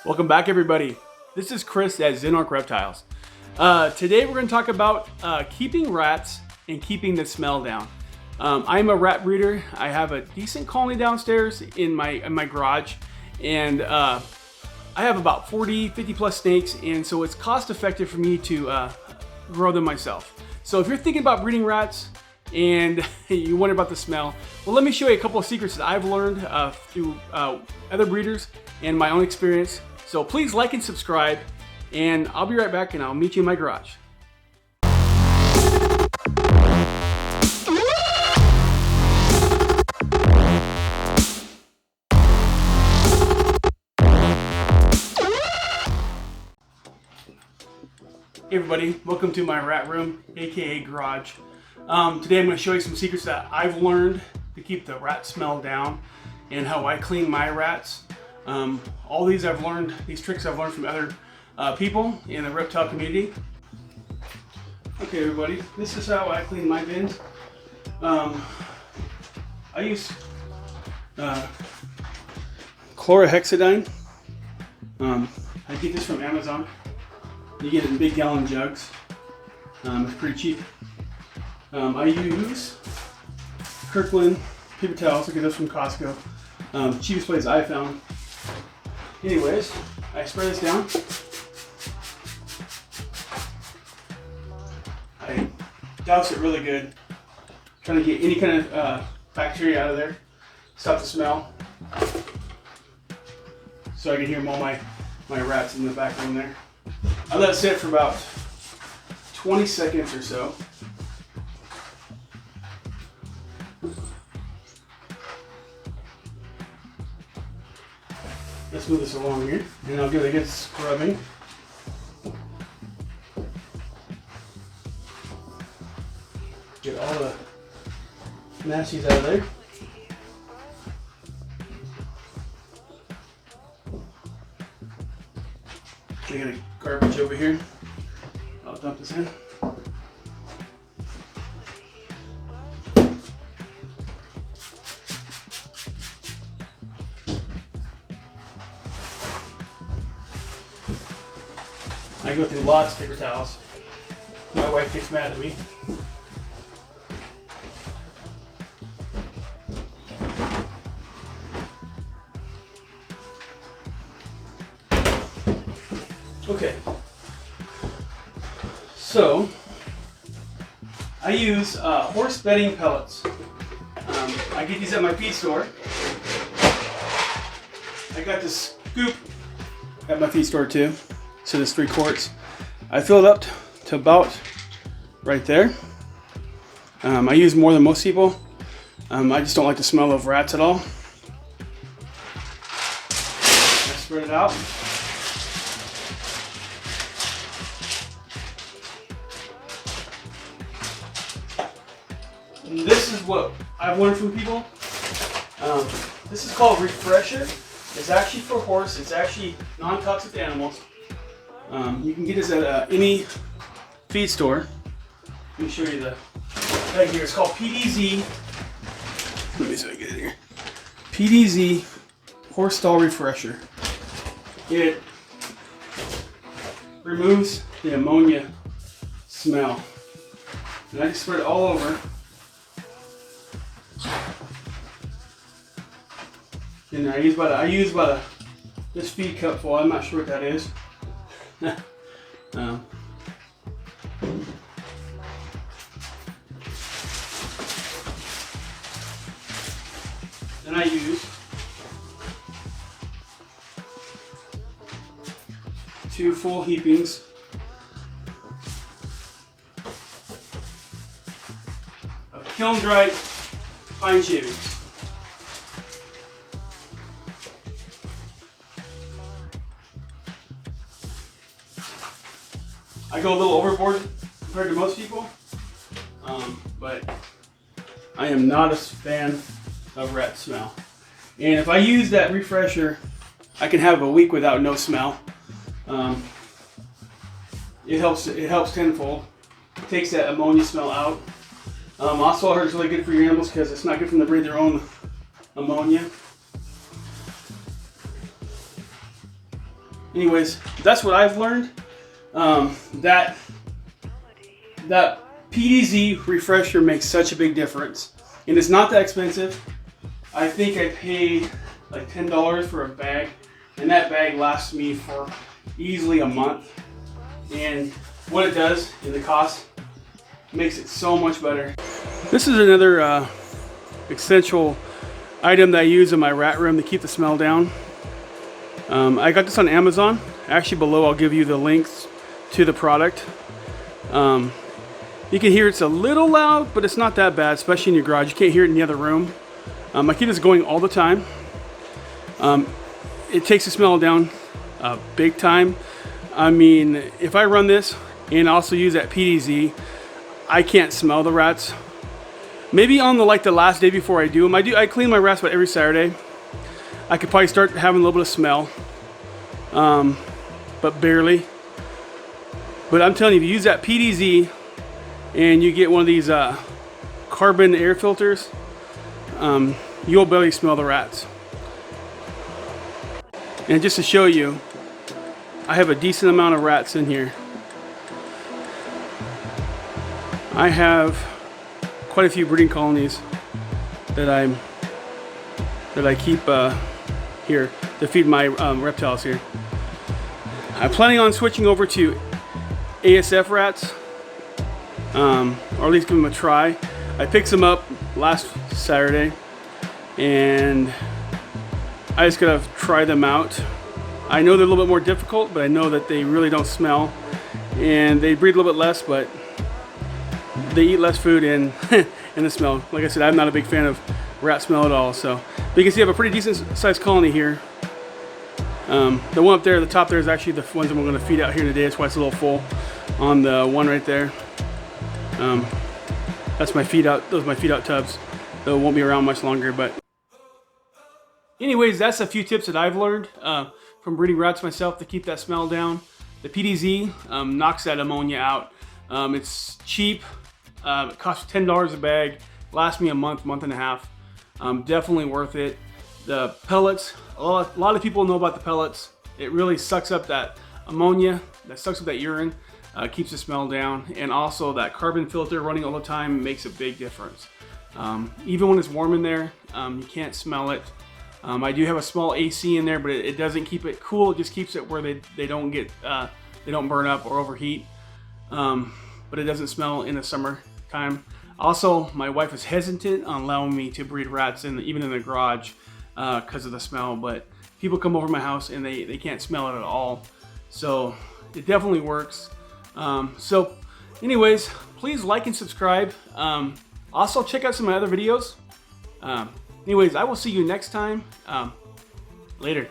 Welcome back, everybody. This is Chris at Zenark Reptiles. Today we're going to talk about keeping rats and keeping the smell down. I'm a rat breeder. I have a decent colony downstairs in my garage, and I have about 50 plus snakes, and so it's cost effective for me to grow them myself. So if you're thinking about breeding rats and you wonder about the smell, well, let me show you a couple of secrets that I've learned through other breeders and my own experience. So please like and subscribe, and I'll be right back and I'll meet you in my garage. Hey everybody, welcome to my rat room, aka garage. Today I'm going to show you some secrets that I've learned to keep the rat smell down and how I clean my rats. All these tricks I've learned from other people in the reptile community. Okay everybody, this is how I clean my bins. I use chlorhexidine. I get this from Amazon. You get it in big gallon jugs. It's pretty cheap. I use Kirkland paper towels. I get those from Costco. Cheapest place I found. Anyways, I spray this down. I douse it really good, trying to get any kind of bacteria out of there, stop the smell, so I can hear all my rats in the back room there. I let it sit for about 20 seconds or so. Let's move this along here, and I'll give it a good scrubbing. Get all the nasties out of there. I got a garbage over here. I'll dump this in. I go through lots of paper towels. My wife gets mad at me. Okay, so I use horse bedding pellets. I get these at my feed store. I got this scoop at my feed store too. So there's 3 quarts. I fill it up to about right there. I use more than most people. I just don't like the smell of rats at all. I spread it out. And this is what I've learned from people. This is called Refresher. It's actually for horse. It's actually non-toxic to animals. You can get this at any feed store. Let me show you the tag here. It's called PDZ. Let me see if I get it here. PDZ Horse Stall Refresher. It removes the ammonia smell. And I just spread it all over. And I use about this feed cup full. I'm not sure what that is. Then I use 2 full heapings of kiln dried pine shavings. I go a little overboard compared to most people, but I am not a fan of rat smell. And if I use that refresher, I can have a week without no smell. It helps tenfold. It takes that ammonia smell out. Also, I heard it's really good for your animals because it's not good for them to breathe their own ammonia. anyways, that's what I've learned. That PDZ refresher makes such a big difference, and it's not that expensive. I think I paid like $10 for a bag, and that bag lasts me for easily a month. And what it does in the cost makes it so much better. This is another essential item that I use in my rat room to keep the smell down. I got this on Amazon. Actually, below I'll give you the links to the product. You can hear it's a little loud, but it's not that bad, especially in your garage. You can't hear it in the other room. I keep this going all the time. It takes the smell down big time. I mean, if I run this and also use that PDZ, I can't smell the rats. Maybe on the last day before I do them. I clean my rats about every Saturday. I could probably start having a little bit of smell, but barely. But I'm telling you, if you use that PDZ and you get one of these carbon air filters, you'll barely smell the rats. And just to show you, I have a decent amount of rats in here. I have quite a few breeding colonies that I keep here to feed my reptiles here. I'm planning on switching over to ASF rats, or at least give them a try. I picked them up last Saturday, and I just gotta try them out. I know they're a little bit more difficult, but I know that they really don't smell, and they breed a little bit less, but they eat less food and and the smell. Like I said, I'm not a big fan of rat smell at all. So, but you can see I have a pretty decent sized colony here. The one up there, the top there, is actually the ones that we're going to feed out here today. That's why it's a little full on the one right there. That's my feed out. Those are my feed out tubs. They won't be around much longer, but anyways, that's a few tips that I've learned from breeding rats myself to keep that smell down. The PDZ knocks that ammonia out. It's cheap. It costs $10 a bag. Lasts me a month and a half. Definitely worth it. The pellets, a lot of people know about the pellets. It really sucks up that ammonia, that sucks up that urine, keeps the smell down, and also that carbon filter running all the time makes a big difference. Even when it's warm in there, you can't smell it. I do have a small AC in there, but it doesn't keep it cool. It just keeps it where they don't get they don't burn up or overheat. But it doesn't smell in the summertime. Also, my wife is hesitant on allowing me to breed rats even in the garage because of the smell, but people come over my house and they can't smell it at all. So it definitely works. So anyways, please like and subscribe. Also check out some of my other videos. Anyways, I will see you next time. Later.